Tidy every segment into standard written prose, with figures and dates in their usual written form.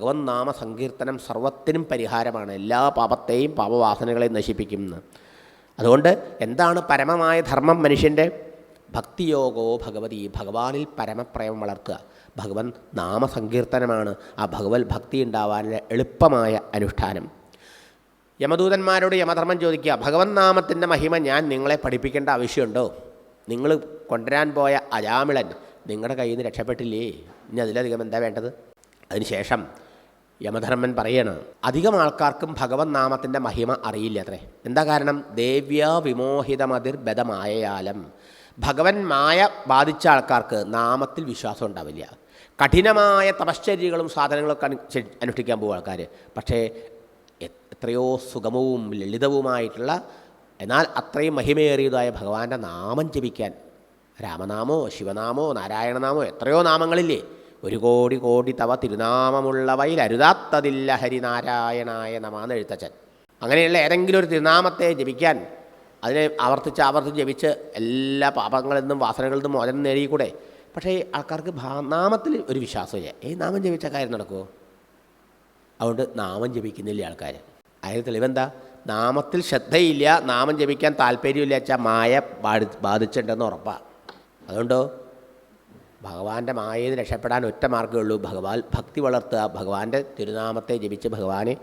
ഭഗവൻ നാമ സങ്കീർത്തനം സർവത്തിനും പരിഹാരമാണ്, എല്ലാ പാപത്തെയും പാപവാസനകളെയും നശിപ്പിക്കുന്നു. അതുകൊണ്ട് എന്താണ് പരമമായ ധർമ്മം മനുഷ്യൻ്റെ? ഭക്തിയോഗോ ഭഗവതി, ഭഗവാനിൽ പരമപ്രേമം വളർത്തുക. ഭഗവൻ നാമസങ്കീർത്തനമാണ് ആ ഭഗവത് ഭക്തി ഉണ്ടാവാനുള്ള എളുപ്പമായ അനുഷ്ഠാനം. യമദൂതന്മാരോട് യമധർമ്മം ചോദിക്കുക, ഭഗവൻ നാമത്തിൻ്റെ മഹിമ ഞാൻ നിങ്ങളെ പഠിപ്പിക്കേണ്ട ആവശ്യമുണ്ടോ? നിങ്ങൾ കൊണ്ടുവരാൻ പോയ അജാമിളൻ നിങ്ങളുടെ കയ്യിൽ നിന്ന് രക്ഷപ്പെട്ടില്ലേ? ഇനി അതിലധികം എന്താ വേണ്ടത്? അതിനുശേഷം യമധർമ്മൻ പറയണം, അധികം ആൾക്കാർക്കും ഭഗവൻ നാമത്തിൻ്റെ മഹിമ അറിയില്ല അത്രേ. എന്താ കാരണം? ദേവ്യാ വിമോഹിതമതിർ ബദമായയാലം. ഭഗവൻ മായ ബാധിച്ച ആൾക്കാർക്ക് നാമത്തിൽ വിശ്വാസം ഉണ്ടാവില്ല. കഠിനമായ തപശ്ചര്യകളും സാധനങ്ങളൊക്കെ അനുഷ്ഠിക്കാൻ പോകും ആൾക്കാർ. പക്ഷേ എത്രയോ സുഗമവും ലളിതവുമായിട്ടുള്ള എന്നാൽ അത്രയും മഹിമയേറിയതായ ഭഗവാന്റെ നാമം ജപിക്കാൻ, രാമനാമോ ശിവനാമോ നാരായണനാമോ എത്രയോ നാമങ്ങളില്ലേ? 1,000,000 കോടി തവ തിരുനാമമുള്ളവയിൽ അരുതാത്തതില്ല ഹരിനാരായണായ നമാന്ന് എഴുത്തച്ഛൻ. അങ്ങനെയുള്ള ഏതെങ്കിലും ഒരു തിരുനാമത്തെ ജപിക്കാൻ, അതിനെ ആവർത്തിച്ച് ജപിച്ച് എല്ലാ പാപങ്ങളിൽ നിന്നും വാസനകളിൽ നിന്നും മോചനം നേടിക്കൂടെ? പക്ഷേ ആൾക്കാർക്ക് നാമത്തിൽ ഒരു വിശ്വാസമില്ല. നാമം ജപിച്ച കാര്യം നടക്കുമോ? അതുകൊണ്ട് നാമം ജപിക്കുന്നില്ല ആൾക്കാർ. അതിന് തെളിവെന്താ? നാമത്തിൽ ശ്രദ്ധയില്ല, നാമം ജപിക്കാൻ താല്പര്യമില്ല വെച്ചാൽ മായ ബാധിച്ചിട്ടുണ്ടെന്ന് ഉറപ്പാണ്. അതുകൊണ്ടോ ഭഗവാന്റെ മായയിൽ നിന്ന് രക്ഷപ്പെടാൻ ഒറ്റ മാർഗ്ഗമേ ഉള്ളൂ, ഭക്തി വളർത്തുക, ഭഗവാന്റെ തിരുനാമത്തെ ജപിച്ച് ഭഗവാനെ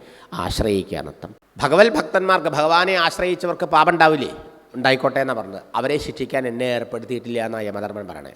ആശ്രയിക്കുക എന്നർത്ഥം. ഭഗവത് ഭക്തന്മാർക്ക്, ഭഗവാനെ ആശ്രയിച്ചവർക്ക് പാപം ഉണ്ടാവില്ലേ? ഉണ്ടായിക്കോട്ടെ എന്നാണ് പറഞ്ഞത്. അവരെ ശിക്ഷിക്കാൻ എന്നെ ഏർപ്പെടുത്തിയിട്ടില്ല എന്നാണ് യമധർമ്മൻ പറയണേ.